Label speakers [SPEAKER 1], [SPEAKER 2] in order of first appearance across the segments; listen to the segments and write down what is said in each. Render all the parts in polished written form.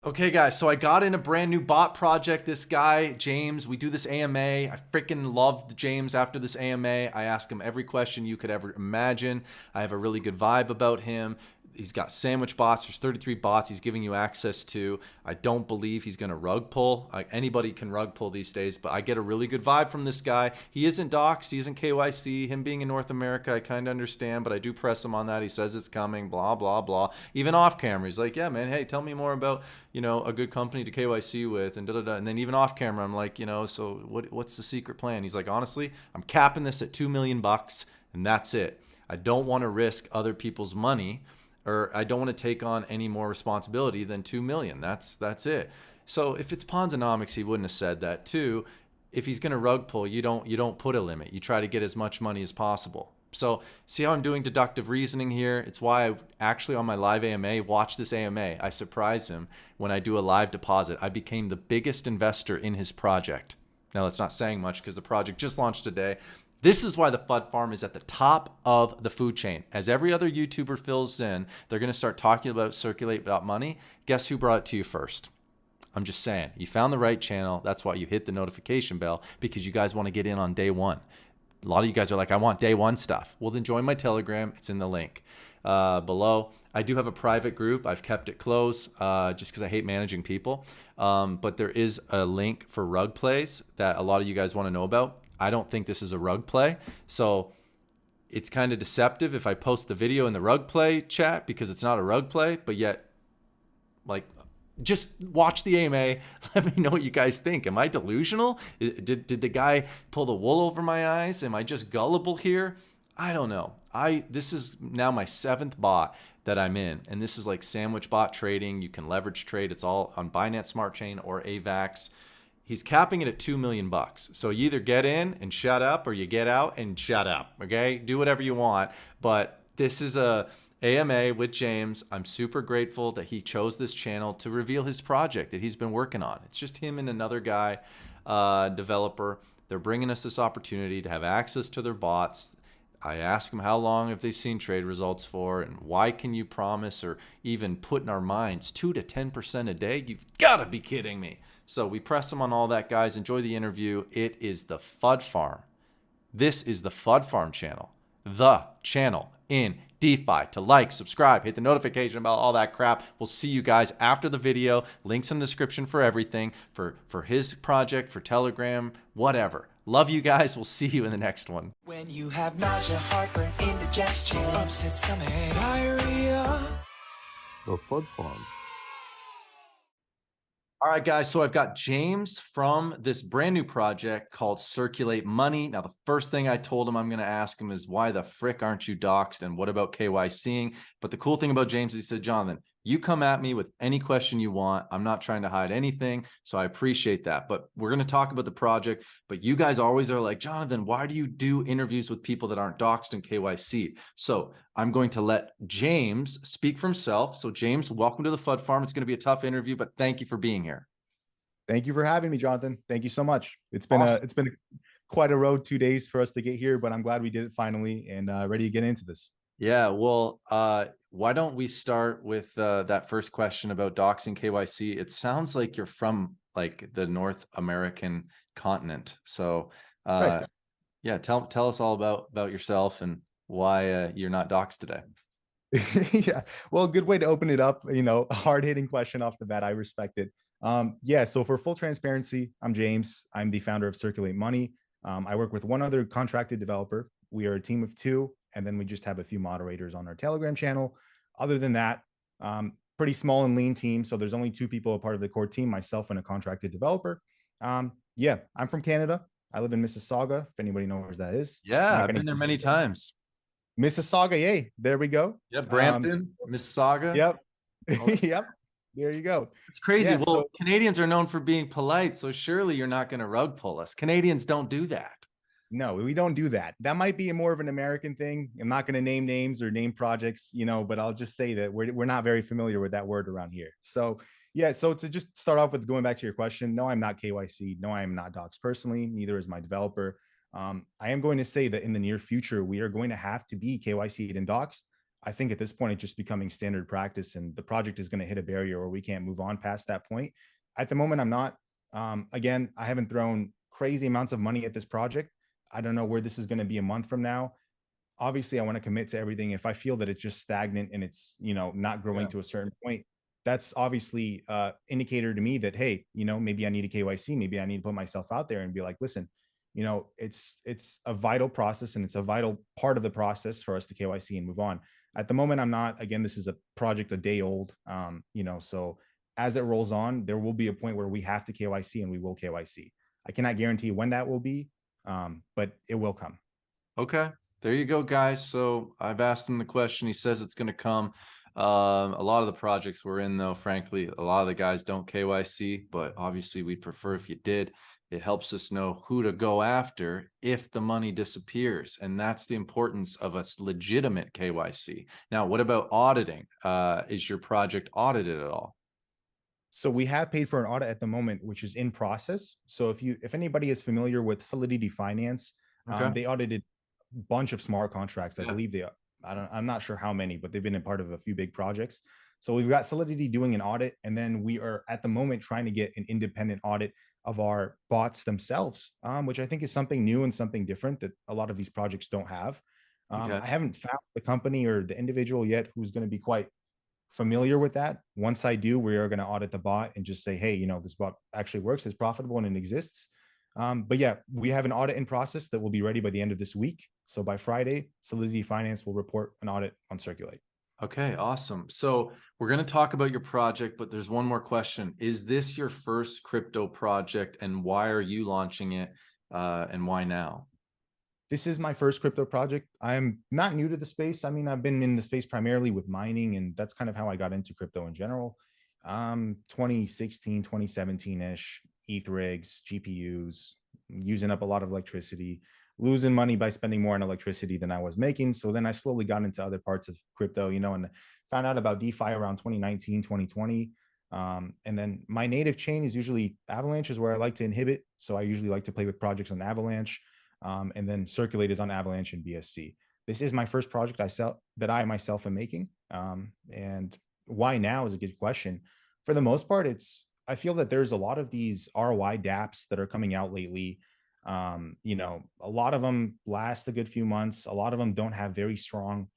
[SPEAKER 1] Okay, guys, so I got in a brand new bot project. This guy, James, we do this AMA. I freaking loved James after this AMA. I ask him every question you could ever imagine. I have a really good vibe about him. He's got sandwich bots. There's 33 bots he's giving you access to. I don't believe he's going to rug pull. Anybody can rug pull these days, but I get a really good vibe from this guy. He isn't doxed. He isn't KYC. Him being in North America, I kind of understand, but I do press him on that. He says it's coming, blah, blah, blah. Even off camera, he's like, yeah, man, hey, tell me more about, a good company to KYC with and da-da-da. And then even off camera, I'm like, so what's the secret plan? He's like, honestly, I'm capping this at $2 million and that's it. I don't want to risk other people's money, or I don't want to take on any more responsibility than 2 million. That's it. So if it's Ponzonomics, he wouldn't have said that too. If he's going to rug pull, you don't put a limit. You try to get as much money as possible. So see how I'm doing deductive reasoning here? It's why I actually on my live AMA, watch this AMA. I surprise him when I do a live deposit. I became the biggest investor in his project. Now that's not saying much because the project just launched today. This is why the FUD farm is at the top of the food chain. As every other YouTuber fills in, they're going to start talking about Circulate Money. Guess who brought it to you first? I'm just saying, you found the right channel. That's why you hit the notification bell, because you guys want to get in on day one. A lot of you guys are like, I want day one stuff. Well, then join my Telegram. It's in the link below. I do have a private group. I've kept it close just because I hate managing people. But there is a link for rug plays that a lot of you guys want to know about. I don't think this is a rug play. So it's kind of deceptive if I post the video in the rug play chat because it's not a rug play, but yet, like, just watch the AMA. Let me know what you guys think. Am I delusional? Did the guy pull the wool over my eyes? Am I just gullible here? I don't know. This is now my 7th bot that I'm in, and this is like sandwich bot trading. You can leverage trade. It's all on Binance Smart Chain or AVAX. He's capping it at $2 million. So you either get in and shut up, or you get out and shut up. Okay, do whatever you want. But this is a AMA with James. I'm super grateful that he chose this channel to reveal his project that he's been working on. It's just him and another guy, developer. They're bringing us this opportunity to have access to their bots. I ask them how long have they seen trade results for, and why can you promise or even put in our minds 2 to 10% a day? You've got to be kidding me. So we press them on all that, guys. Enjoy the interview. It is the FUD farm. This is the FUD farm channel, the channel in DeFi. To like, subscribe, hit the notification bell, all that crap. We'll see you guys after the video. Links in the description for everything, for his project, for Telegram, whatever. Love you guys. We'll see you in the next one.
[SPEAKER 2] When you have nausea, heartburn, indigestion, upset stomach, diarrhea.
[SPEAKER 3] The FUD farm.
[SPEAKER 1] All right, guys, so I've got James from this brand new project called Circulate Money. Now, the first thing I told him I'm going to ask him is, why the frick aren't you doxed, and what about KYCing? But the cool thing about James is he said, Jonathan, you come at me with any question you want. I'm not trying to hide anything, so I appreciate that. But we're going to talk about the project. But you guys always are like, Jonathan, why do you do interviews with people that aren't doxed and KYC? So I'm going to let James speak for himself. So James, welcome to the FUD farm. It's going to be a tough interview, but thank you for being here.
[SPEAKER 4] Thank you for having me, Jonathan. Thank you so much. It's been
[SPEAKER 1] Awesome.
[SPEAKER 4] quite a road 2 days for us to get here, but I'm glad we did it finally, and ready to get into this.
[SPEAKER 1] Yeah, well, why don't we start with that first question about doxing KYC? It sounds like you're from like the North American continent. So
[SPEAKER 4] Right.
[SPEAKER 1] yeah, tell us all about yourself and why you're not doxed today.
[SPEAKER 4] Yeah. Well, good way to open it up. A hard-hitting question off the bat. I respect it. Yeah. So for full transparency, I'm James. I'm the founder of Circulate Money. I work with one other contracted developer. We are a team of 2, and then we just have a few moderators on our Telegram channel. Other than that, pretty small and lean team. So there's only 2 people a part of the core team, myself and a contracted developer. Yeah, I'm from Canada. I live in Mississauga, if anybody knows where that is.
[SPEAKER 1] Yeah, I've been there many times.
[SPEAKER 4] Mississauga, yay. There we go.
[SPEAKER 1] Yeah, Brampton, Mississauga.
[SPEAKER 4] Yep.
[SPEAKER 1] Okay.
[SPEAKER 4] Yep. There you go.
[SPEAKER 1] It's crazy.
[SPEAKER 4] Yeah,
[SPEAKER 1] Well,
[SPEAKER 4] so-
[SPEAKER 1] Canadians are known for being polite, so surely you're not going to rug pull us. Canadians don't do that.
[SPEAKER 4] No, we don't do that. That might be more of an American thing. I'm not going to name names or name projects, but I'll just say that we're not very familiar with that word around here. So yeah, so to just start off with going back to your question, no, I'm not KYC. No, I am not doxed personally. Neither is my developer. I am going to say that in the near future, we are going to have to be KYC'd and doxed. I think at this point, it's just becoming standard practice and the project is going to hit a barrier where we can't move on past that point. At the moment, I'm not. Again, I haven't thrown crazy amounts of money at this project. I don't know where this is going to be a month from now. Obviously, I want to commit to everything. If I feel that it's just stagnant and it's, not growing
[SPEAKER 1] Yeah.
[SPEAKER 4] to a certain point, that's obviously indicator to me that, hey, maybe I need a KYC, maybe I need to put myself out there and be like, listen, it's a vital process and it's a vital part of the process for us to KYC and move on. At the moment, I'm not. Again, this is a project a day old. So as it rolls on, there will be a point where we have to KYC and we will KYC. I cannot guarantee when that will be, but it will come.
[SPEAKER 1] Okay, there you go, guys. So I've asked him the question. He says it's going to come. A lot of the projects we're in, though, frankly, a lot of the guys don't KYC, but obviously we'd prefer if you did. It helps us know who to go after if the money disappears. And that's the importance of a legitimate KYC. Now, what about auditing? Is your project audited at all?
[SPEAKER 4] So we have paid for an audit at the moment, which is in process. So if anybody is familiar with Solidity Finance,
[SPEAKER 1] Okay.
[SPEAKER 4] they audited a bunch of smart contracts. I
[SPEAKER 1] Yeah.
[SPEAKER 4] believe I'm not sure how many, but they've been a part of a few big projects. So we've got Solidity doing an audit, and then we are at the moment trying to get an independent audit of our bots themselves, which I think is something new and something different that a lot of these projects don't have.
[SPEAKER 1] Okay.
[SPEAKER 4] I haven't found the company or the individual yet who's going to be quite familiar with that. Once I do, we are going to audit the bot and just say, hey, this bot actually works, it's profitable, and it exists. But yeah, we have an audit in process that will be ready by the end of this week. So by Friday, Solidity Finance will report an audit on Circulate.
[SPEAKER 1] Okay, awesome. So we're going to talk about your project, but there's one more question. Is this your first crypto project, and why are you launching it, and why now?
[SPEAKER 4] This is my first crypto project. I'm not new to the space. I mean, I've been in the space primarily with mining, and that's kind of how I got into crypto in general. 2016, 2017-ish, ETH rigs, GPUs, using up a lot of electricity, losing money by spending more on electricity than I was making. So then I slowly got into other parts of crypto, and found out about DeFi around 2019, 2020. And then my native chain is usually Avalanche, is where I like to inhibit. So I usually like to play with projects on Avalanche. And then Circulate is on Avalanche and BSC. This is my first project that I myself am making. And why now is a good question. For the most part, I feel that there's a lot of these ROI dApps that are coming out lately. A lot of them last a good few months. A lot of them don't have very strong,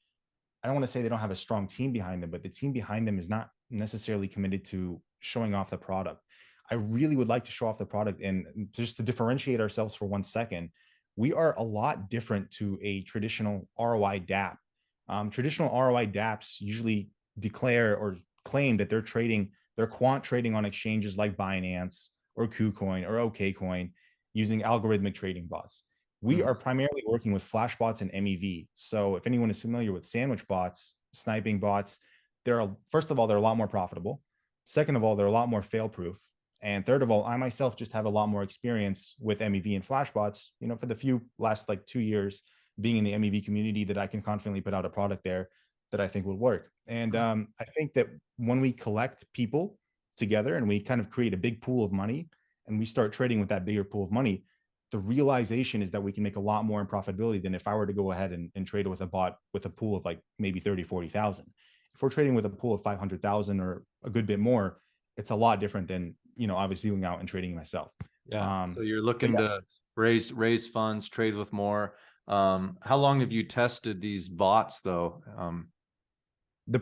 [SPEAKER 4] I don't want to say they don't have a strong team behind them, but the team behind them is not necessarily committed to showing off the product. I really would like to show off the product, and just to differentiate ourselves for 1 second, we are a lot different to a traditional ROI dApp. Traditional ROI dApps usually declare or claim that they're quant trading on exchanges like Binance or KuCoin or OKCoin using algorithmic trading bots. We are primarily working with flash bots and MEV. So if anyone is familiar with sandwich bots, sniping bots, first of all, they're a lot more profitable. Second of all, they're a lot more fail proof. And third of all, I myself just have a lot more experience with MEV and flash bots, for the last 2 years being in the MEV community, that I can confidently put out a product there that I think would work. And I think that when we collect people together and we kind of create a big pool of money and we start trading with that bigger pool of money, the realization is that we can make a lot more in profitability than if I were to go ahead and trade with a bot with a pool of maybe 30, 40,000. If we're trading with a pool of 500,000 or a good bit more, it's a lot different than, obviously going out and trading myself.
[SPEAKER 1] Yeah. So you're looking to raise funds, trade with more. How long have you tested these bots though?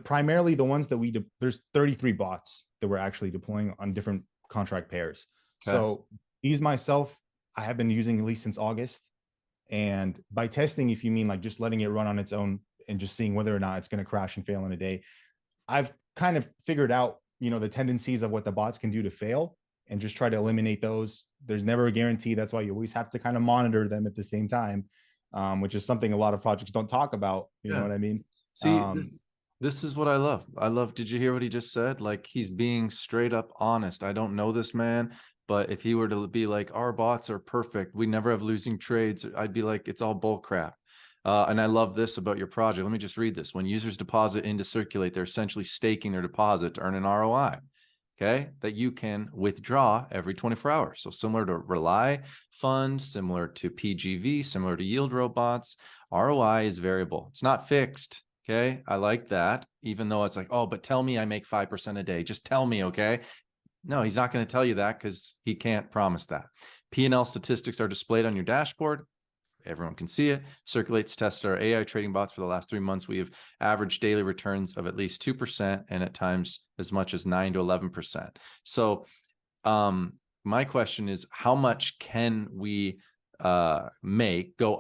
[SPEAKER 4] Primarily the ones that there's 33 bots that we're actually deploying on different contract pairs.
[SPEAKER 1] Okay.
[SPEAKER 4] So these myself, I have been using at least since August. And by testing, if you mean just letting it run on its own and just seeing whether or not it's going to crash and fail in a day, I've kind of figured out, the tendencies of what the bots can do to fail and just try to eliminate those. There's never a guarantee. That's why you always have to kind of monitor them at the same time, which is something a lot of projects don't talk about. You know what I mean?
[SPEAKER 1] See, this is what I love. Did you hear what he just said? He's being straight up honest. I don't know this man, but if he were to be like, our bots are perfect, we never have losing trades, I'd be like, it's all bull crap. And I love this about your project. Let me just read this. When users deposit into Circulate, they're essentially staking their deposit to earn an ROI, okay, that you can withdraw every 24 hours. So similar to Rely Fund, similar to PGV, similar to Yield Robots, ROI is variable. It's not fixed. Okay, I like that. Even though it's like, oh, but tell me I make 5% a day. Just tell me, okay? No, he's not going to tell you that because he can't promise that. P&L statistics are displayed on your dashboard. Everyone can see it. Circulate's tested our AI trading bots for the last 3 months. We have averaged daily returns of at least 2% and at times as much as 9 to 11%. So my question is, how much can we go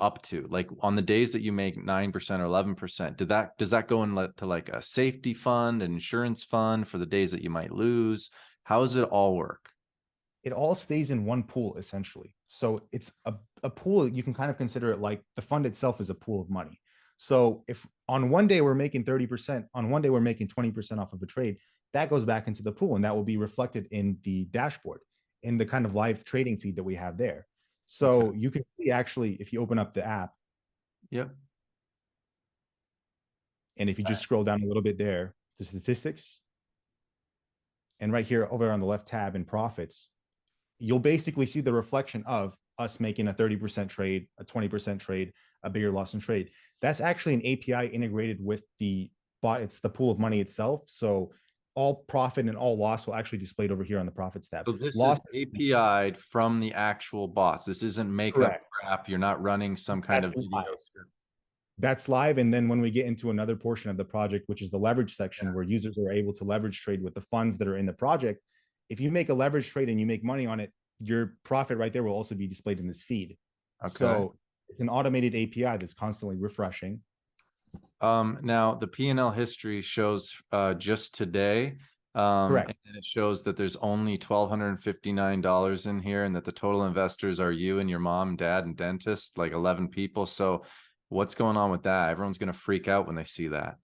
[SPEAKER 1] up to? Like on the days that you make 9% or 11%, does that go into like a safety fund, an insurance fund for the days that you might lose? How does it all work?
[SPEAKER 4] It all stays in one pool essentially. So it's a pool, you can kind of consider it like the fund itself is a pool of money. So if on one day we're making 30%, on one day we're making 20% off of a trade, that goes back into the pool and that will be reflected in the dashboard, in the kind of live trading feed that we have there. So you can see actually, if you open up the app,
[SPEAKER 1] Yep.
[SPEAKER 4] and if you just scroll down a little bit there, the statistics, and right here over on the left tab in profits, you'll basically see the reflection of us making a 30% trade, a 20% trade, a bigger loss in trade. That's actually an API integrated with the bot. It's the pool of money itself. So all profit and all loss will actually displayed over here on the profits tab.
[SPEAKER 1] So this
[SPEAKER 4] Loss
[SPEAKER 1] is API'd from the actual bots. This isn't makeup
[SPEAKER 4] Correct.
[SPEAKER 1] crap. You're not running some kind of
[SPEAKER 4] That's
[SPEAKER 1] video
[SPEAKER 4] live.
[SPEAKER 1] script.
[SPEAKER 4] That's live. And then when we get into another portion of the project, which is the leverage section, where users are able to leverage trade with the funds that are in the project, if you make a leverage trade and you make money on it, your profit right there will also be displayed in this feed.
[SPEAKER 1] Okay.
[SPEAKER 4] So it's an automated API that's constantly refreshing.
[SPEAKER 1] Now the P&L history shows just today.
[SPEAKER 4] Correct.
[SPEAKER 1] And it shows that there's only $1,259 in here and that the total investors are you and your mom, dad, and dentist, like 11 people. So what's going on with that? Everyone's going to freak out when they see that.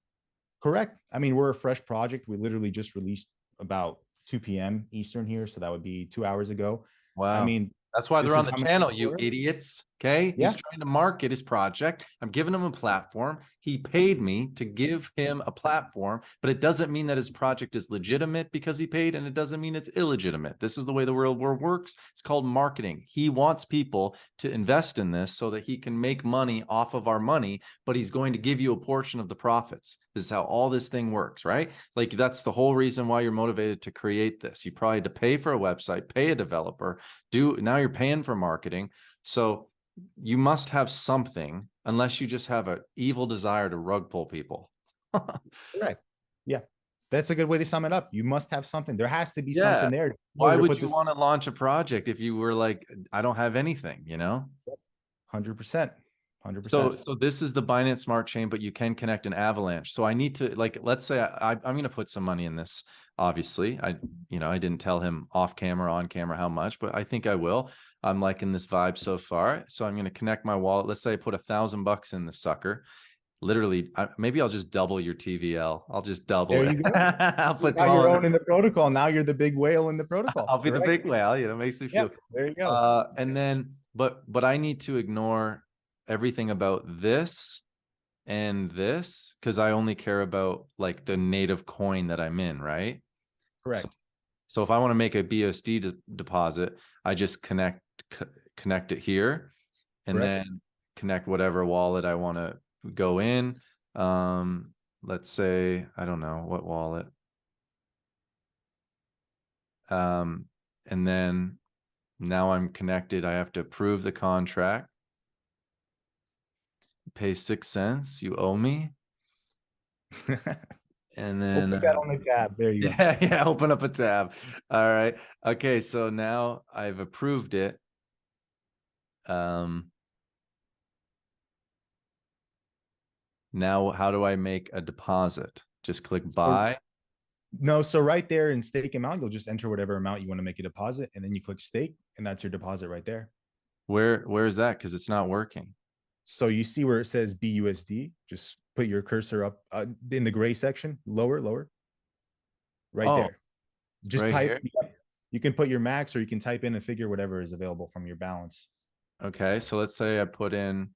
[SPEAKER 4] Correct. I mean, we're a fresh project. We literally just released about 2 p.m. Eastern here. So that would be 2 hours ago.
[SPEAKER 1] Wow.
[SPEAKER 4] I mean,
[SPEAKER 1] that's why they're on the channel, you idiots. Okay.
[SPEAKER 4] Yeah.
[SPEAKER 1] He's trying to market his project. I'm giving him a platform. He paid me to give him a platform, but it doesn't mean that his project is legitimate because he paid, and it doesn't mean it's illegitimate. This is the way the real world works. It's called marketing. He wants people to invest in this so that he can make money off of our money, but he's going to give you a portion of the profits. This is how all this thing works, right? Like that's the whole reason why you're motivated to create this. You probably had to pay for a website, pay a developer, now you're paying for marketing. So you must have something, unless you just have an evil desire to rug pull people.
[SPEAKER 4] Right. Yeah. That's a good way to sum it up. You must have something. There has to be something there.
[SPEAKER 1] Why would you want to launch a project if you were like, I don't have anything,
[SPEAKER 4] 100%. 100%.
[SPEAKER 1] So this is the Binance Smart Chain, but you can connect an Avalanche. So I need to, like, let's say I'm going to put some money in this. Obviously, I didn't tell him off camera, on camera, how much, but I think I will. I'm liking this vibe so far. So I'm going to connect my wallet. Let's say I put $1,000 in the sucker. Literally, maybe I'll just double your TVL. I'll just double
[SPEAKER 4] There
[SPEAKER 1] it.
[SPEAKER 4] you go.
[SPEAKER 1] I'll put
[SPEAKER 4] now you're owning the protocol. Now you're the big whale in the protocol.
[SPEAKER 1] I'll be the big whale. It makes me feel.
[SPEAKER 4] Yep, there you go.
[SPEAKER 1] And then, but I need to ignore everything about this and this because I only care about like the native coin that I'm in, right?
[SPEAKER 4] Correct.
[SPEAKER 1] So if I want to make a BUSD deposit, I just connect it here, and then connect whatever wallet I want to go in. Let's say, I don't know what wallet. And then now I'm connected. I have to approve the contract. Pay 6 cents. You owe me. And then
[SPEAKER 4] open that on the tab. There you go.
[SPEAKER 1] Yeah, open up a tab. All right. Okay, so now I've approved it. Now how do I make a deposit? Just click buy.
[SPEAKER 4] No, so right there in stake amount, you'll just enter whatever amount you want to make a deposit, and then you click stake, and that's your deposit right there.
[SPEAKER 1] Where is that? Because it's not working.
[SPEAKER 4] So you see where it says BUSD, just put your cursor up in the gray section, lower, right there. Just
[SPEAKER 1] right
[SPEAKER 4] type,
[SPEAKER 1] here?
[SPEAKER 4] you can put your max or you can type in a figure, whatever is available from your balance.
[SPEAKER 1] Okay, so let's say I put in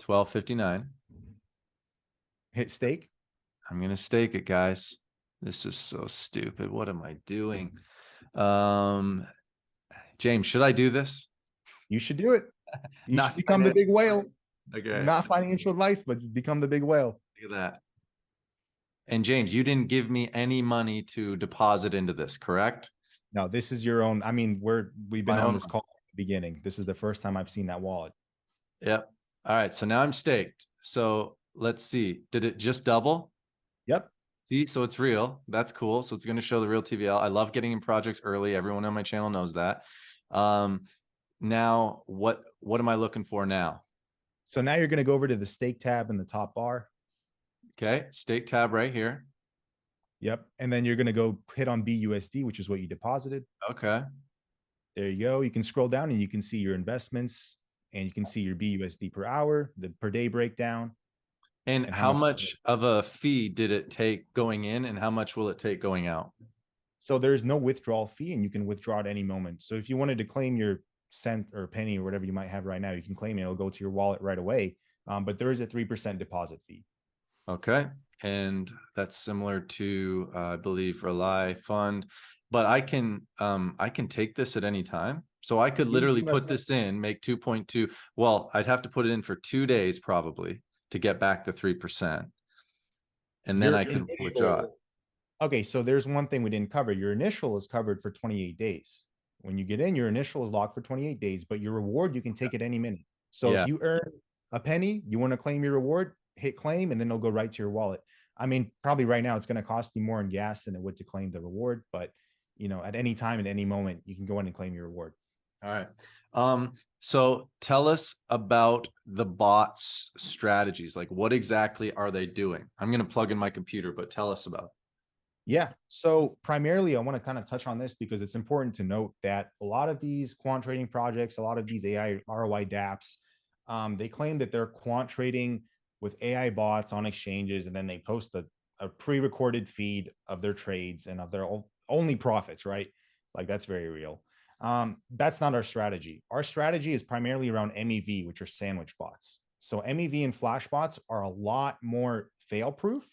[SPEAKER 1] 1259.
[SPEAKER 4] Hit stake.
[SPEAKER 1] I'm going to stake it, guys. This is so stupid. What am I doing? James, should I do this?
[SPEAKER 4] You should do it. You
[SPEAKER 1] Not
[SPEAKER 4] should become the big whale.
[SPEAKER 1] Okay.
[SPEAKER 4] Not financial advice, but become the big whale.
[SPEAKER 1] Look at that. And James, you didn't give me any money to deposit into this, correct?
[SPEAKER 4] No, this is your own. I mean, we've been
[SPEAKER 1] My
[SPEAKER 4] on
[SPEAKER 1] own
[SPEAKER 4] this
[SPEAKER 1] money.
[SPEAKER 4] call at the beginning. This is the first time I've seen that wallet.
[SPEAKER 1] Yep. All right. So now I'm staked. So let's see. Did it just double?
[SPEAKER 4] Yep.
[SPEAKER 1] See, so it's real. That's cool. So it's going to show the real TVL. I love getting in projects early. Everyone on my channel knows that. Now what am I looking for now?
[SPEAKER 4] So now you're going to go over to the stake tab in the top bar.
[SPEAKER 1] Okay, stake tab right here.
[SPEAKER 4] Yep. And then you're going to go hit on BUSD, which is what you deposited.
[SPEAKER 1] Okay.
[SPEAKER 4] There you go. You can scroll down and you can see your investments and you can see your BUSD per hour, the per day breakdown.
[SPEAKER 1] And how much of a fee did it take going in and how much will it take going out?
[SPEAKER 4] So there's no withdrawal fee and you can withdraw at any moment. So if you wanted to claim your cent or penny or whatever you might have right now, you can claim it. It'll go to your wallet right away. But there is a 3% deposit fee.
[SPEAKER 1] Okay. And that's similar to, I believe, Rely Fund, but I can take this at any time. So I could literally put this in, make 2.2. Well, I'd have to put it in for 2 days probably to get back the 3%. And then I can withdraw it.
[SPEAKER 4] Okay, so there's one thing we didn't cover. Your initial is covered for 28 days. When you get in, your initial is locked for 28 days, but your reward, you can take it any minute. So if you earn a penny, you want to claim your reward, hit claim, and then it'll go right to your wallet. I mean, probably right now it's going to cost you more in gas than it would to claim the reward, but at any time, at any moment, you can go in and claim your reward.
[SPEAKER 1] All right. So tell us about the bots strategies. Like what exactly are they doing? I'm going to plug in my computer, but tell us about it.
[SPEAKER 4] Yeah. So primarily, I want to kind of touch on this because it's important to note that a lot of these quant trading projects, a lot of these AI ROI dApps, they claim that they're quant trading with AI bots on exchanges, and then they post a pre-recorded feed of their trades and of their only profits, right? Like that's very real. That's not our strategy. Our strategy is primarily around MEV, which are sandwich bots. So MEV and flash bots are a lot more fail-proof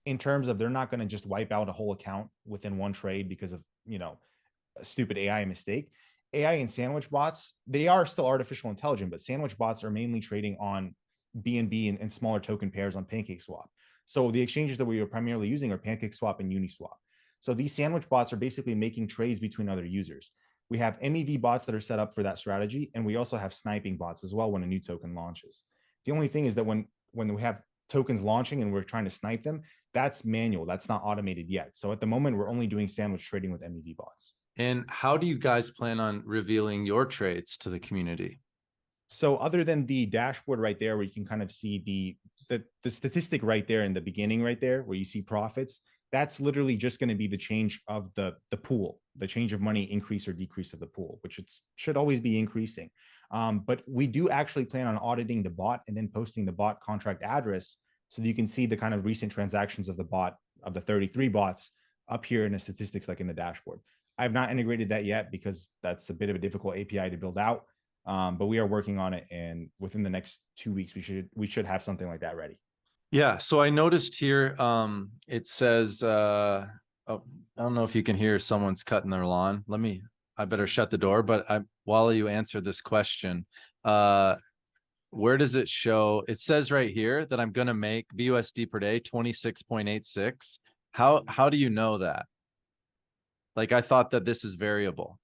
[SPEAKER 4] in terms of they're not going to just wipe out a whole account within one trade because of, a stupid AI mistake. AI and sandwich bots, they are still artificial intelligence, but sandwich bots are mainly trading on BNB and smaller token pairs on PancakeSwap. So the exchanges that we are primarily using are PancakeSwap and Uniswap. So these sandwich bots are basically making trades between other users. We have MEV bots that are set up for that strategy, and we also have sniping bots as well when a new token launches. The only thing is that when we have tokens launching and we're trying to snipe them, that's manual. That's not automated yet. So at the moment, we're only doing sandwich trading with MEV bots.
[SPEAKER 1] And how do you guys plan on revealing your trades to the community?
[SPEAKER 4] So other than the dashboard right there, where you can kind of see the statistic right there in the beginning right there, where you see profits, that's literally just going to be the change of the pool, the change of money increase or decrease of the pool, which it should always be increasing. But we do actually plan on auditing the bot and then posting the bot contract address so that you can see the kind of recent transactions of the bot, of the 33 bots up here in the statistics, like in the dashboard. I have not integrated that yet because that's a bit of a difficult API to build out. But we are working on it, and within the next 2 weeks, we should have something like that ready.
[SPEAKER 1] Yeah. So I noticed here, it says, oh, I don't know if you can hear someone's cutting their lawn. I better shut the door, but while you answer this question, where does it show? It says right here that I'm going to make BUSD per day, 26.86. How do you know that? Like, I thought that this is variable.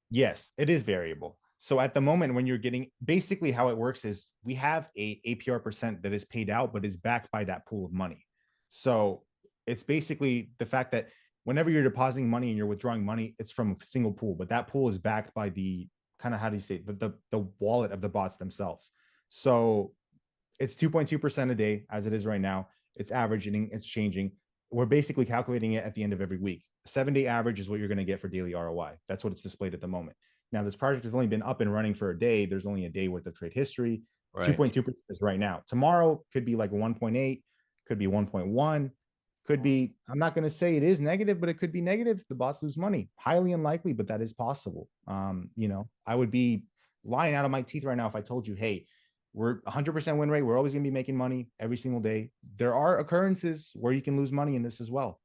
[SPEAKER 4] Yes, it is variable. So at the moment, when you're getting, basically how it works is we have a APR percent that is paid out, but is backed by that pool of money. So it's basically the fact that whenever you're depositing money and you're withdrawing money, it's from a single pool, but that pool is backed by the kind of, how do you say, the wallet of the bots themselves. So it's 2.2% a day as it is right now. It's averaging, it's changing. We're basically calculating it at the end of every week. 7-day average is what you're going to get for daily ROI. That's what it's displayed at the moment. Now, this project has only been up and running for a day. There's only a day worth of trade history. Right. 2.2% is right now. Tomorrow could be like 1.8, could be 1.1, could be, I'm not going to say it is negative, but it could be negative. The bots lose money. Highly unlikely, but that is possible. I would be lying out of my teeth right now if I told you, hey, we're 100% win rate. We're always going to be making money every single day. There are occurrences where you can lose money in this as well.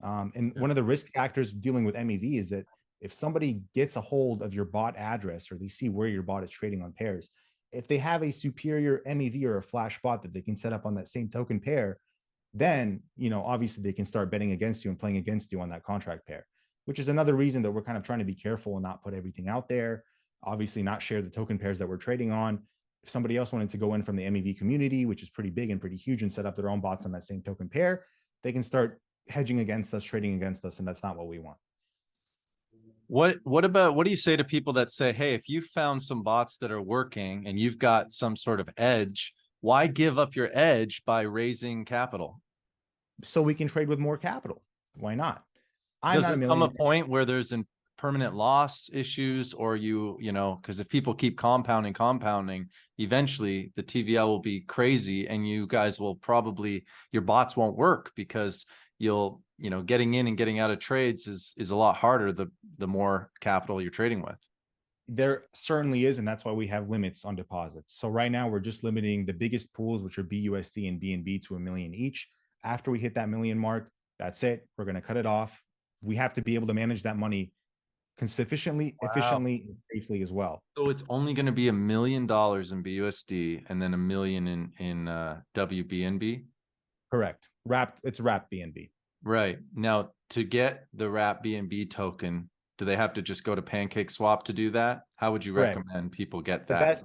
[SPEAKER 4] One of the risk factors dealing with MEV is that if somebody gets a hold of your bot address or they see where your bot is trading on pairs, if they have a superior MEV or a flash bot that they can set up on that same token pair, then, obviously they can start betting against you and playing against you on that contract pair, which is another reason that we're kind of trying to be careful and not put everything out there. Obviously, not share the token pairs that we're trading on. If somebody else wanted to go in from the MEV community, which is pretty big and pretty huge, and set up their own bots on that same token pair, they can start hedging against us, trading against us, and that's not what we want.
[SPEAKER 1] What do you say to people that say, hey, if you found some bots that are working and you've got some sort of edge, why give up your edge by raising capital?
[SPEAKER 4] So we can trade with more capital. Why not?
[SPEAKER 1] Does there come a point where there's a permanent loss issues, or because if people keep compounding, eventually the TVL will be crazy and you guys will your bots won't work because getting in and getting out of trades is a lot harder the more capital you're trading with.
[SPEAKER 4] There certainly is, and that's why we have limits on deposits. So right now we're just limiting the biggest pools, which are BUSD and BNB, to $1 million each. After we hit that $1 million mark, that's it. We're going to cut it off. We have to be able to manage that money sufficiently, efficiently, and safely as well.
[SPEAKER 1] So it's only going to be $1 million in BUSD and then $1 million in WBNB.
[SPEAKER 4] Correct. It's wrapped BNB.
[SPEAKER 1] Right. Now, to get the wrap BNB token, do they have to just go to PancakeSwap to do that? How would you recommend people get that?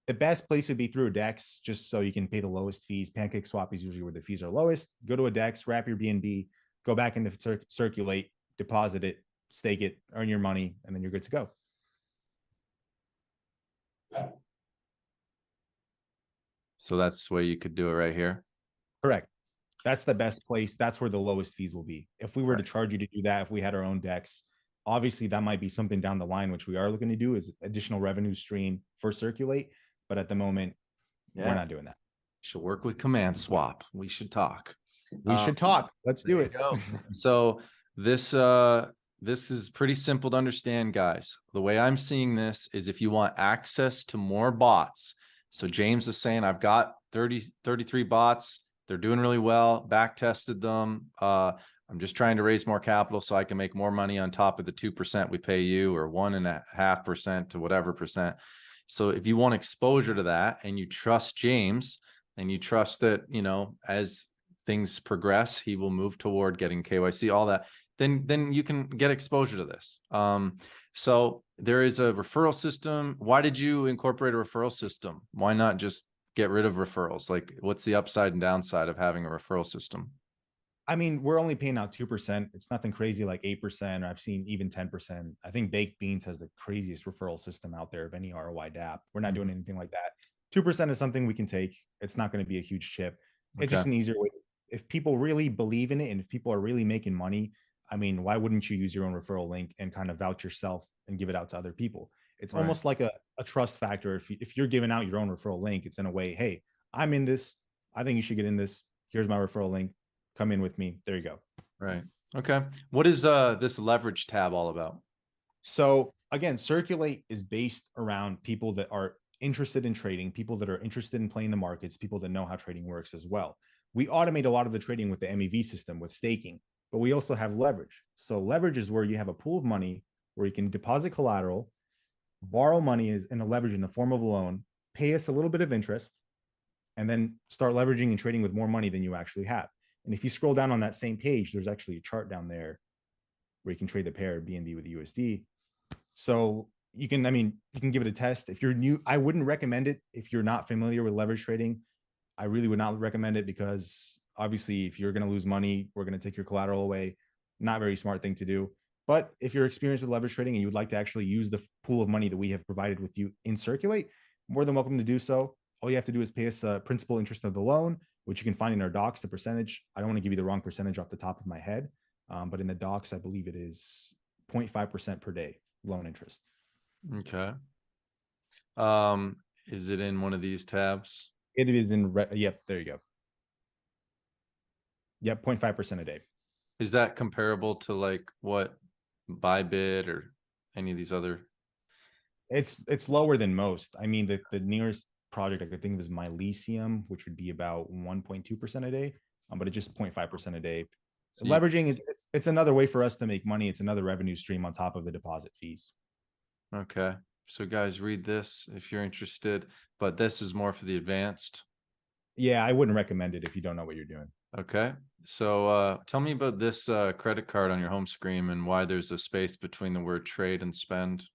[SPEAKER 4] The best place would be through a DEX, just so you can pay the lowest fees. PancakeSwap is usually where the fees are lowest. Go to a DEX, wrap your BNB, go back into Circulate, deposit it, stake it, earn your money, and then you're good to go.
[SPEAKER 1] So that's where you could do it right here.
[SPEAKER 4] Correct. That's the best place. That's where the lowest fees will be. If we were to charge you to do that, if we had our own DEX, obviously that might be something down the line, which we are looking to do, is additional revenue stream for Circulate. But at the moment, we're not doing that.
[SPEAKER 1] Should work with Command Swap. We should talk.
[SPEAKER 4] We should talk. Let's do it.
[SPEAKER 1] Go. So this is pretty simple to understand, guys. The way I'm seeing this is if you want access to more bots. So James is saying, I've got 33 bots. They're doing really well. Back tested them. I'm just trying to raise more capital so I can make more money on top of the 2% we pay you, or 1.5% to whatever percent. So if you want exposure to that and you trust James and you trust that, as things progress, he will move toward getting KYC, all that, then you can get exposure to this. So there is a referral system. Why did you incorporate a referral system? Why not just get rid of referrals? Like, what's the upside and downside of having a referral system?
[SPEAKER 4] I mean, we're only paying out 2%. It's nothing crazy like 8%, or I've seen even 10%. I think Baked Beans has the craziest referral system out there of any ROI dApp. We're not doing anything like that. 2% is something we can take. It's not going to be a huge chip. It's just an easier way. If people really believe in it and if people are really making money, I mean, why wouldn't you use your own referral link and kind of vouch yourself and give it out to other people? It's almost like a trust factor. If you're giving out your own referral link, it's in a way, hey, I'm in this. I think you should get in this. Here's my referral link. Come in with me. There you go.
[SPEAKER 1] Right. Okay. What is this leverage tab all about?
[SPEAKER 4] So again, Circulate is based around people that are interested in trading, people that are interested in playing the markets, people that know how trading works as well. We automate a lot of the trading with the MEV system, with staking, but we also have leverage. So leverage is where you have a pool of money where you can deposit collateral, borrow money in a leverage in the form of a loan, pay us a little bit of interest, and then start leveraging and trading with more money than you actually have. And if you scroll down on that same page, there's actually a chart down there where you can trade the pair of BNB with USD. So you can give it a test. If you're new, I wouldn't recommend it. If you're not familiar with leverage trading, I really would not recommend it, because obviously if you're going to lose money, we're going to take your collateral away. Not very smart thing to do. But if you're experienced with leverage trading and you would like to actually use the pool of money that we have provided with you in Circulate, more than welcome to do so. All you have to do is pay us principal interest of the loan, which you can find in our docs, the percentage. I don't want to give you the wrong percentage off the top of my head, but in the docs, I believe it is 0.5% per day loan interest.
[SPEAKER 1] Okay. Is it in one of these tabs?
[SPEAKER 4] It is in, yep, there you go. Yep, 0.5% a day.
[SPEAKER 1] Is that comparable to like what Bybit or any of these other?
[SPEAKER 4] It's lower than most. I mean, the nearest project I could think of is Mycelium, which would be about 1.2% a day, but it's just 0.5% a day. So leveraging, it's another way for us to make money. It's another revenue stream on top of the deposit fees.
[SPEAKER 1] Okay. So guys, read this if you're interested, but this is more for the advanced.
[SPEAKER 4] Yeah, I wouldn't recommend it if you don't know what you're doing.
[SPEAKER 1] Okay. So tell me about this credit card on your home screen and why there's a space between the word trade and spend.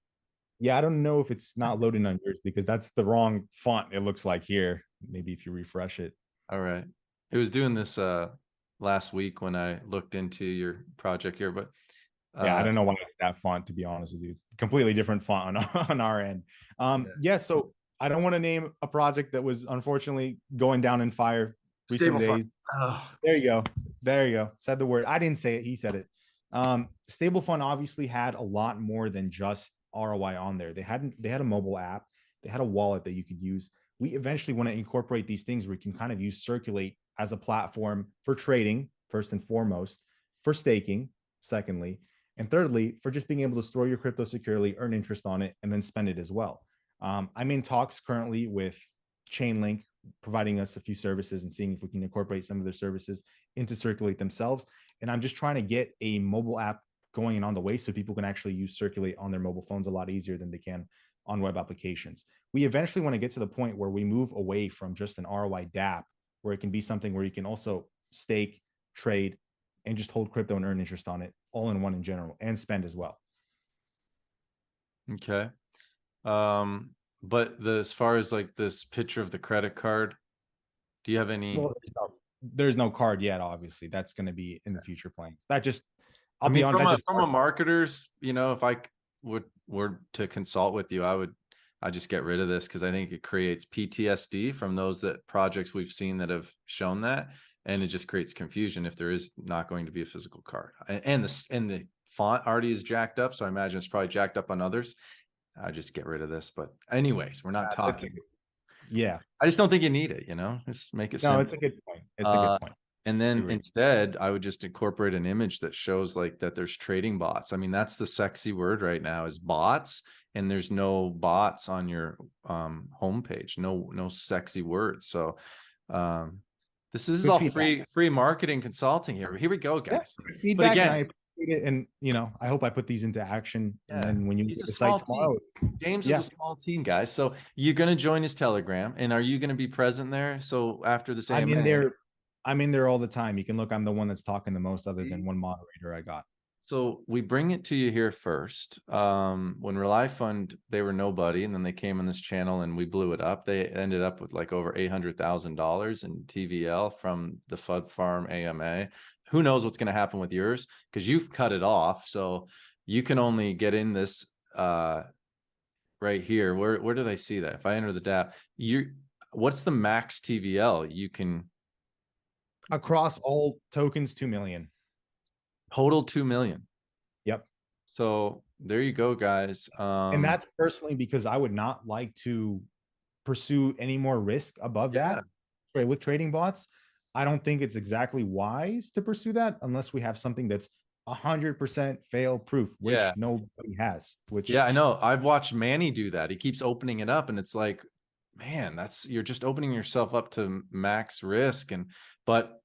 [SPEAKER 4] Yeah, I don't know if it's not loading on yours because that's the wrong font. It looks like here. Maybe if you refresh it.
[SPEAKER 1] All right. It was doing this last week when I looked into your project here, but
[SPEAKER 4] Yeah, I don't know why it's that font, to be honest with you. It's a completely different font on, on our end. Yeah, so I don't want to name a project that was unfortunately going down in fire recent
[SPEAKER 1] stable fund.
[SPEAKER 4] days. There you go. There you go. Said the word. I didn't say it. He said it. Stable fund obviously had a lot more than just ROI on there. They had a mobile app. They had a wallet that you could use. We eventually want to incorporate these things where you can kind of use Circulate as a platform for trading, first and foremost, for staking, secondly, and thirdly, for just being able to store your crypto securely, earn interest on it, and then spend it as well. I'm in talks currently with Chainlink, providing us a few services and seeing if we can incorporate some of their services into Circulate themselves. And I'm just trying to get a mobile app going and on the way so people can actually use Circulate on their mobile phones a lot easier than they can on web applications. We eventually want to get to the point where we move away from just an ROI dApp, where it can be something where you can also stake, trade, and just hold crypto and earn interest on it all in one in general, and spend as well.
[SPEAKER 1] Okay. But as far as like this picture of the credit card, do you have any?
[SPEAKER 4] Well, there's no card yet, obviously. That's going to be in the future plans. That just, I'll
[SPEAKER 1] I
[SPEAKER 4] be
[SPEAKER 1] mean,
[SPEAKER 4] honest.
[SPEAKER 1] from a marketer's, if I were to consult with you, I just get rid of this because I think it creates PTSD from those projects we've seen that have shown that, and it just creates confusion if there is not going to be a physical card. And the font already is jacked up, so I imagine it's probably jacked up on others. I just get rid of this. But anyways, we're not talking.
[SPEAKER 4] Yeah,
[SPEAKER 1] I just don't think you need it. Just make it simple.
[SPEAKER 4] No, it's a good point. It's a good point.
[SPEAKER 1] And then instead, I would just incorporate an image that shows like that there's trading bots. I mean, that's the sexy word right now is bots, and there's no bots on your homepage. No sexy words. So this is all free marketing consulting here. Here we go, guys.
[SPEAKER 4] Yeah, feedback, but again, I appreciate it, and I hope I put these into action. Yeah, and then when you
[SPEAKER 1] get the site tomorrow, James is a small team, guys. So you're going to join his Telegram, and are you going to be present there? So after this,
[SPEAKER 4] I'm in there all the time. You can look. I'm the one that's talking the most, other than one moderator I got.
[SPEAKER 1] So we bring it to you here first. When Rely Fund, they were nobody, and then they came on this channel and we blew it up. They ended up with like over $800,000 in TVL from the FUD Farm AMA. Who knows what's going to happen with yours, because you've cut it off. So you can only get in this right here. Where did I see that? If I enter the dApp, what's the max TVL you can
[SPEAKER 4] across all tokens? 2 million.
[SPEAKER 1] Total 2 million.
[SPEAKER 4] Yep.
[SPEAKER 1] So there you go, guys.
[SPEAKER 4] And that's personally because I would not like to pursue any more risk above that. Right, with trading bots, I don't think it's exactly wise to pursue that unless we have something that's 100% fail proof, which nobody has.
[SPEAKER 1] I know. I've watched Manny do that. He keeps opening it up, and it's like, man, you're just opening yourself up to max risk. But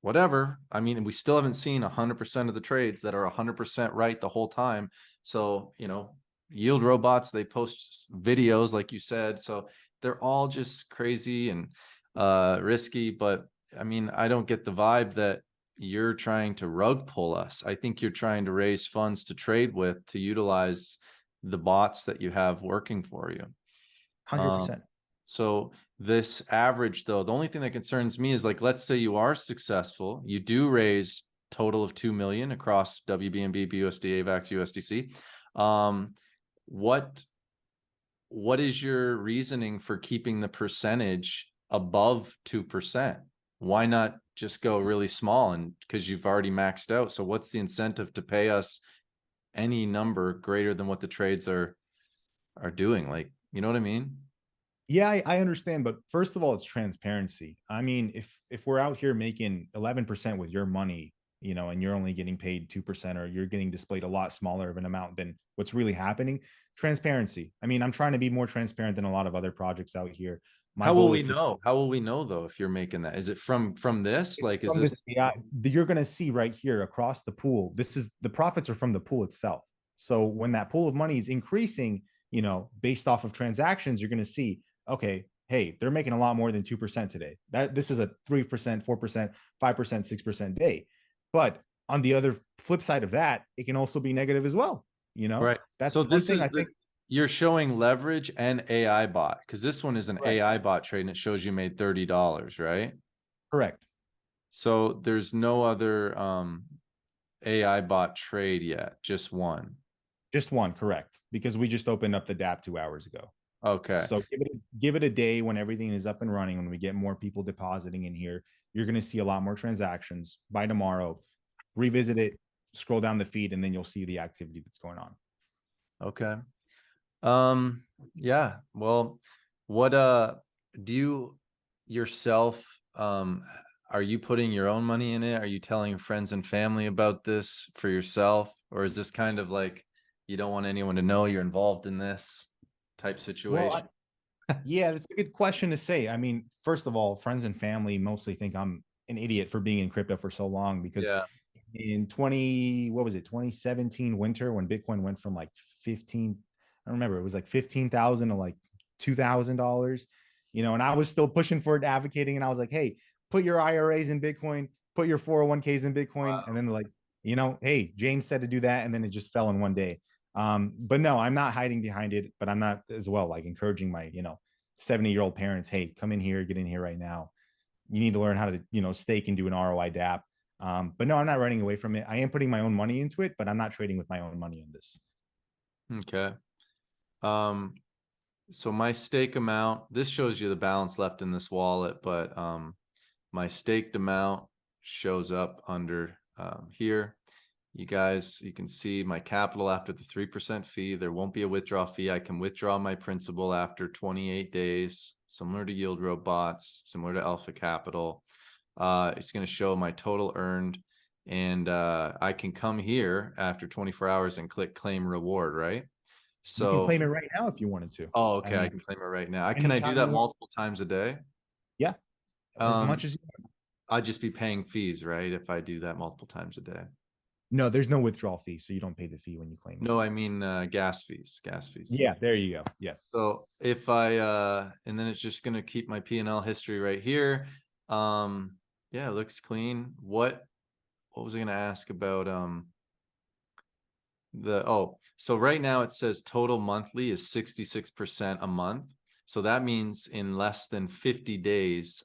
[SPEAKER 1] whatever. I mean, we still haven't seen 100% of the trades that are 100% right the whole time. So, yield robots, they post videos, like you said. So they're all just crazy and risky. But I mean, I don't get the vibe that you're trying to rug pull us. I think you're trying to raise funds to trade with, to utilize the bots that you have working for you.
[SPEAKER 4] 100%.
[SPEAKER 1] So this average, though, the only thing that concerns me is, like, let's say you are successful, you do raise total of 2 million across WBNB, BUSD, AVAX, USDC. What is your reasoning for keeping the percentage above 2%? Why not just go really small? And because you've already maxed out. So what's the incentive to pay us any number greater than what the trades are doing? Like, you know what I mean?
[SPEAKER 4] Yeah, I understand. But first of all, it's transparency. I mean, if we're out here making 11% with your money, and you're only getting paid 2%, or you're getting displayed a lot smaller of an amount than what's really happening, transparency. I mean, I'm trying to be more transparent than a lot of other projects out here.
[SPEAKER 1] How will we know? How will we know, though, if you're making that? Is it from this? Like, is this?
[SPEAKER 4] Yeah, you're going to see right here across the pool. The profits are from the pool itself. So when that pool of money is increasing, based off of transactions, you're going to see, okay, hey, they're making a lot more than 2% today. This is a 3%, 4%, 5%, 6% day. But on the other flip side of that, it can also be negative as well.
[SPEAKER 1] Right.
[SPEAKER 4] That's
[SPEAKER 1] So
[SPEAKER 4] one
[SPEAKER 1] this
[SPEAKER 4] thing
[SPEAKER 1] is
[SPEAKER 4] I think.
[SPEAKER 1] you're showing leverage and AI bot, because this one is an
[SPEAKER 4] Correct.
[SPEAKER 1] AI bot trade and it shows you made $30, right?
[SPEAKER 4] Correct.
[SPEAKER 1] So there's no other AI bot trade yet, just one.
[SPEAKER 4] Just one, correct. Because we just opened up the dApp 2 hours ago.
[SPEAKER 1] Okay.
[SPEAKER 4] So give it a day when everything is up and running, when we get more people depositing in here, you're going to see a lot more transactions. By tomorrow, revisit it, scroll down the feed, and then you'll see the activity that's going on.
[SPEAKER 1] Okay. Yeah. Well, what do you yourself are you putting your own money in it? Are you telling friends and family about this for yourself? Or is this kind of like you don't want anyone to know you're involved in this type situation?
[SPEAKER 4] Yeah, that's a good question to say. I mean, first of all, friends and family mostly think I'm an idiot for being in crypto for so long, because
[SPEAKER 1] Yeah.
[SPEAKER 4] in 2017 winter, when Bitcoin went from like 15, I don't remember, it was like 15,000 to like $2,000, and I was still pushing for it, advocating, and I was like, hey, put your IRAs in Bitcoin, put your 401ks in Bitcoin.
[SPEAKER 1] Wow.
[SPEAKER 4] And then they're like, hey, James said to do that, and then it just fell in one day. But no, I'm not hiding behind it, but I'm not as well like encouraging my 70-year-old parents, hey, come in here, get in here right now. You need to learn how to stake and do an ROI dApp. But no, I'm not running away from it. I am putting my own money into it, but I'm not trading with my own money in this.
[SPEAKER 1] Okay. So my stake amount, this shows you the balance left in this wallet, but my staked amount shows up under here. You guys, you can see my capital after the 3% fee. There won't be a withdrawal fee. I can withdraw my principal after 28 days, similar to Yield Road bots, similar to Alpha Capital. It's going to show my total earned, and I can come here after 24 hours and click claim reward, right?
[SPEAKER 4] You can
[SPEAKER 1] So,
[SPEAKER 4] claim it right now if you wanted to.
[SPEAKER 1] oh, okay, I
[SPEAKER 4] mean,
[SPEAKER 1] can claim it right now. Can I do
[SPEAKER 4] anytime
[SPEAKER 1] that
[SPEAKER 4] you want.
[SPEAKER 1] multiple times a day?
[SPEAKER 4] Yeah, as much as you want.
[SPEAKER 1] I'd just be paying fees, right? If I do that multiple times a day.
[SPEAKER 4] No, there's no withdrawal fee, so you don't pay the fee when you claim it.
[SPEAKER 1] No, I mean gas fees.
[SPEAKER 4] Yeah, there you go. Yeah.
[SPEAKER 1] So if I and then it's just gonna keep my P&L history right here. Yeah, it looks clean. What was I gonna ask about so right now it says total monthly is 66% a month. So that means in less than 50 days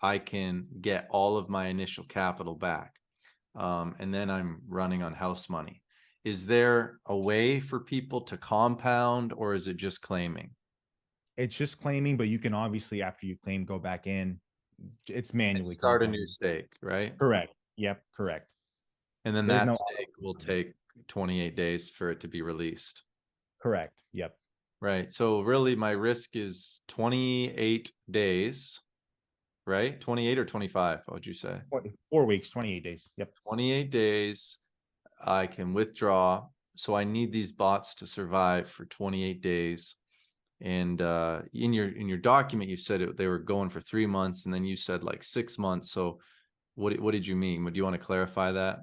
[SPEAKER 1] I can get all of my initial capital back. And then I'm running on house money. Is there a way for people to compound, or is it just claiming?
[SPEAKER 4] It's just claiming, but you can obviously, after you claim, go back in. It's manually
[SPEAKER 1] Start a
[SPEAKER 4] compounding.
[SPEAKER 1] new stake, right?
[SPEAKER 4] Correct. Yep, correct.
[SPEAKER 1] And then
[SPEAKER 4] There's
[SPEAKER 1] that
[SPEAKER 4] no
[SPEAKER 1] stake will take 28 days for it to be released.
[SPEAKER 4] correct. Yep.
[SPEAKER 1] Right. So really my risk is 28 days, right? 28 or 25, what would you say?
[SPEAKER 4] 4 weeks, 28 days. Yep.
[SPEAKER 1] 28 days, I can withdraw. So I need these bots to survive for 28 days. And in your document, you said they were going for 3 months, and then you said like 6 months. So what did you mean? Do you want to clarify that?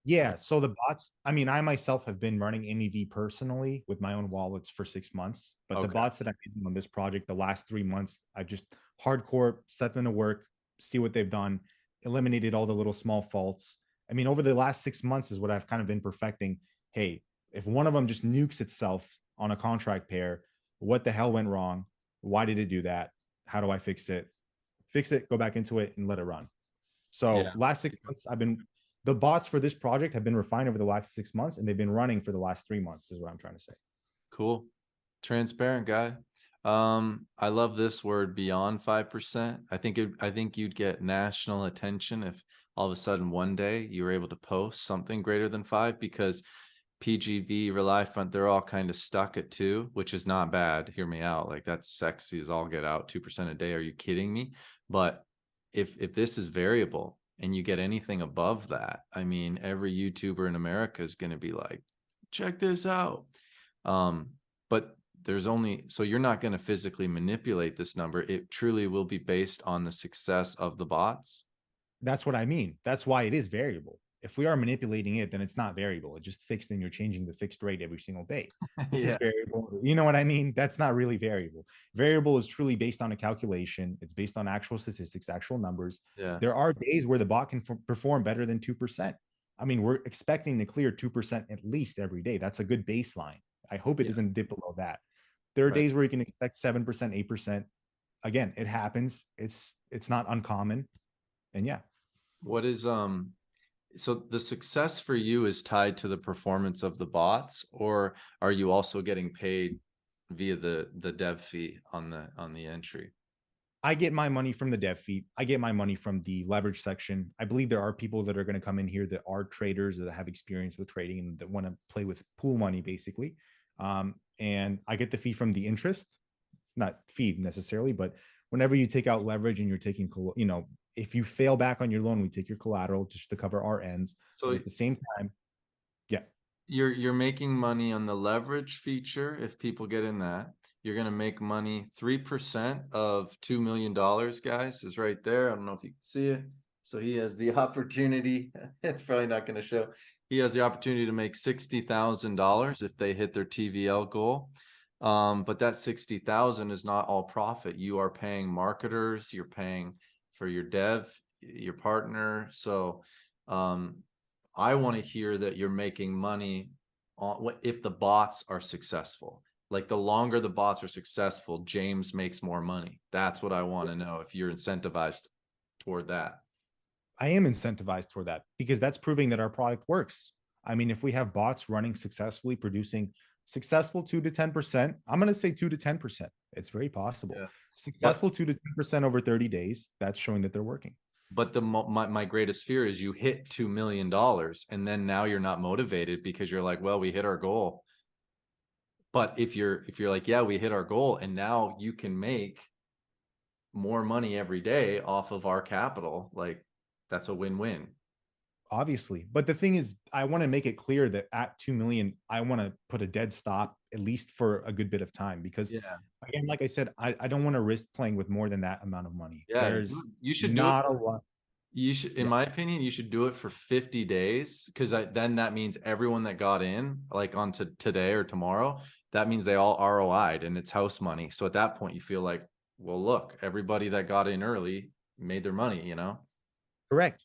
[SPEAKER 4] Yeah. So the bots, I mean, I myself have been running MEV personally with my own wallets for 6 months, but the
[SPEAKER 1] Okay.
[SPEAKER 4] bots that I'm using on this project, the last 3 months, I've just hardcore set them to work, see what they've done, eliminated all the little small faults. I mean, over the last 6 months is what I've kind of been perfecting. Hey, if one of them just nukes itself on a contract pair, what the hell went wrong? Why did it do that? How do I fix it? Fix it, go back into it, and let it run. So
[SPEAKER 1] Yeah.
[SPEAKER 4] last 6 months, the bots for this project have been refined over the last 6 months, and they've been running for the last 3 months, is what I'm trying to say.
[SPEAKER 1] Cool. Transparent guy. I love this word, beyond 5%. I think you'd get national attention if all of a sudden one day you were able to post something greater than 5, because PGV, RelyFront, they're all kind of stuck at 2, which is not bad. Hear me out. Like, that's sexy as all get out. 2% a day. Are you kidding me? But if this is variable and you get anything above that, I mean, every YouTuber in America is going to be like, check this out. But so you're not going to physically manipulate this number. It truly will be based on the success of the bots.
[SPEAKER 4] That's what I mean. That's why it is variable. If we are manipulating it, then it's not variable. It's just fixed and you're changing the fixed rate every single day. This is variable. You know what I mean? That's not really variable. Variable is truly based on a calculation. It's based on actual statistics, actual numbers.
[SPEAKER 1] Yeah.
[SPEAKER 4] There are days where the bot can perform better than 2%. I mean, we're expecting to clear 2% at least every day. That's a good baseline. I hope it doesn't dip below that. There are days where you can expect 7%, 8%. Again, it happens. It's not uncommon. And yeah.
[SPEAKER 1] What is so the success for you is tied to the performance of the bots, or are you also getting paid via the dev fee on the entry?
[SPEAKER 4] I get my money from the dev fee. I get my money from the leverage section. I believe there are people that are going to come in here that are traders or that have experience with trading and that want to play with pool money, basically. And I get the fee from the interest, not fee necessarily, but whenever you take out leverage and you're taking, you know, if you fail back on your loan, we take your collateral just to cover our ends.
[SPEAKER 1] So
[SPEAKER 4] but at the same time, yeah,
[SPEAKER 1] you're making money on the leverage feature. If people get in that, you're going to make money. 3% of $2 million, guys, is right there. I don't know if you can see it. So he has the opportunity. It's probably not going to show. He has the opportunity to make $60,000 if they hit their TVL goal. But that 60,000 is not all profit. You are paying marketers, you're paying for your dev, your partner. So I want to hear that you're making money on if the bots are successful. Like the longer the bots are successful, James makes more money. That's what I want to know, if you're incentivized toward that.
[SPEAKER 4] I am incentivized toward that because that's proving that our product works. I mean, if we have bots running successfully, producing successful 2 to 10%, I'm going to say 2 to 10%. It's very possible.
[SPEAKER 1] Yeah.
[SPEAKER 4] Successful 2 to 10% over 30 days. That's showing that they're working.
[SPEAKER 1] But my greatest fear is you hit $2 million and then now you're not motivated because you're like, well, we hit our goal. But if you're like, yeah, we hit our goal and now you can make more money every day off of our capital, like that's a win-win.
[SPEAKER 4] Obviously. But the thing is, I want to make it clear that at 2 million, I want to put a dead stop, at least for a good bit of time, because again, like I said, I don't want to risk playing with more than that amount of money.
[SPEAKER 1] Yeah,
[SPEAKER 4] There's
[SPEAKER 1] you should
[SPEAKER 4] not
[SPEAKER 1] do it.
[SPEAKER 4] a lot.
[SPEAKER 1] You should, in my opinion, you should do it for 50 days, because then that means everyone that got in, like on to today or tomorrow, that means they all ROI'd and it's house money. So at that point, you feel like, well, look, everybody that got in early made their money, you know?
[SPEAKER 4] Correct.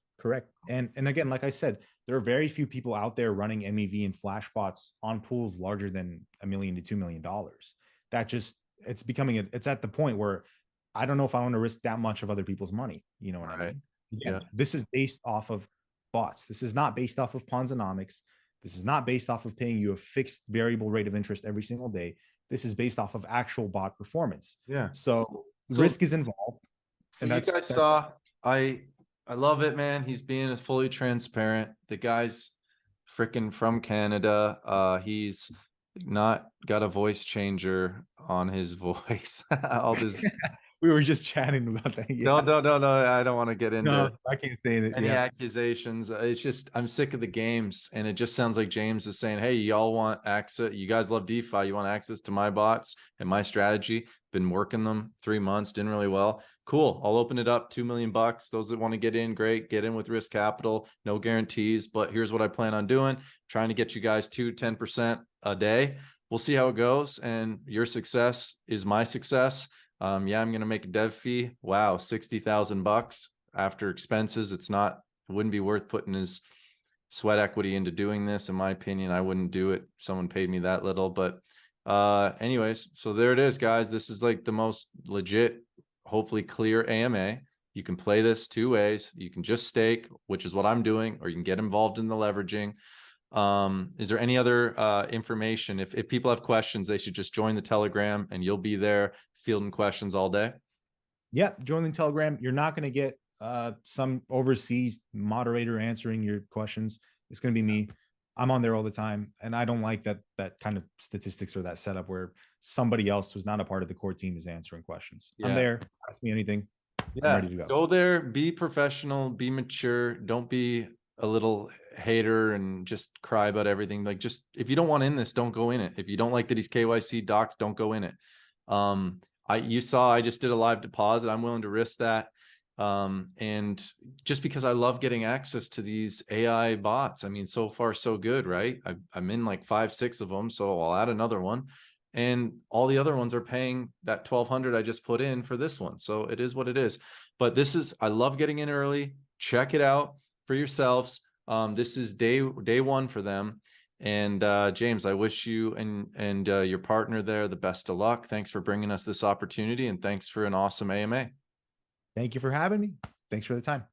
[SPEAKER 4] And again, like I said, there are very few people out there running MEV and flash bots on pools larger than $1 million to $2 million. That just, it's becoming, it's at the point where I don't know if I want to risk that much of other people's money. You know what I mean? Yeah. This is based off of bots. This is not based off of Ponzonomics. This is not based off of paying you a fixed variable rate of interest every single day. This is based off of actual bot performance.
[SPEAKER 1] Yeah.
[SPEAKER 4] So risk is involved.
[SPEAKER 1] So you guys saw, I love it, man. He's being fully transparent. The guy's freaking from Canada. He's not got a voice changer on his voice. All this.
[SPEAKER 4] We were just chatting about that.
[SPEAKER 1] No. I don't want to get into
[SPEAKER 4] I can't say it.
[SPEAKER 1] any accusations. It's just, I'm sick of the games. And it just sounds like James is saying, hey, y'all want access. You guys love DeFi. You want access to my bots and my strategy. Been working them 3 months, doing really well. Cool. I'll open it up, $2 million. Those that want to get in, great. Get in with risk capital, no guarantees. But here's what I plan on doing. Trying to get you guys 10% a day. We'll see how it goes. And your success is my success. Yeah, I'm going to make a dev fee. Wow. $60,000 after expenses. It wouldn't be worth putting his sweat equity into doing this. In my opinion, I wouldn't do it. If someone paid me that little, but anyways, so there it is, guys. This is like the most legit, hopefully clear AMA. You can play this 2 ways. You can just stake, which is what I'm doing, or you can get involved in the leveraging. Is there any other information? If people have questions, they should just join the Telegram and you'll be there fielding questions all day.
[SPEAKER 4] Yeah, join the Telegram. You're not going to get some overseas moderator answering your questions. It's going to be me. I'm on there all the time, and I don't like that kind of statistics or that setup where somebody else who's not a part of the core team is answering questions. I'm there. Ask me anything. I'm ready to go.
[SPEAKER 1] Go there. Be professional. Be mature. Don't be a little hater and just cry about everything. Like, just, if you don't want in this, don't go in it. If you don't like that he's KYC docs, don't go in it. You saw I just did a live deposit. I'm willing to risk that. And just because I love getting access to these AI bots, I mean, so far so good, right? I'm in like 5, 6 of them, so I'll add another one, and all the other ones are paying that 1,200 I just put in for this one. So it is what it is. But this is, I love getting in early. Check it out for yourselves. This is day one for them. And James, I wish you and your partner there the best of luck. Thanks for bringing us this opportunity, and thanks for an awesome AMA.
[SPEAKER 4] Thank you for having me. Thanks for the time.